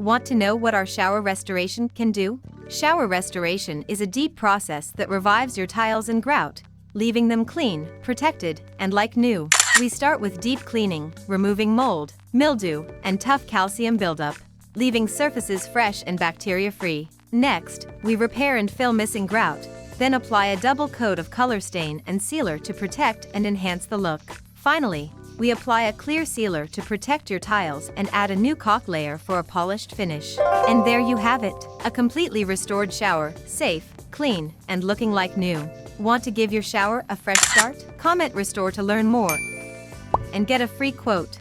Want to know what our shower restoration can do? Shower restoration is a deep process that revives your tiles and grout, leaving them clean, protected, and like new. We start with deep cleaning, removing mold, mildew, and tough calcium buildup, leaving surfaces fresh and bacteria-free. Next, we repair and fill missing grout, then apply a double coat of color stain and sealer to protect and enhance the look. Finally, we apply a clear sealer to protect your tiles and add a new caulk layer for a polished finish. And there you have it, a completely restored shower, safe, clean, and looking like new. Want to give your shower a fresh start? Comment "Restore" to learn more and get a free quote.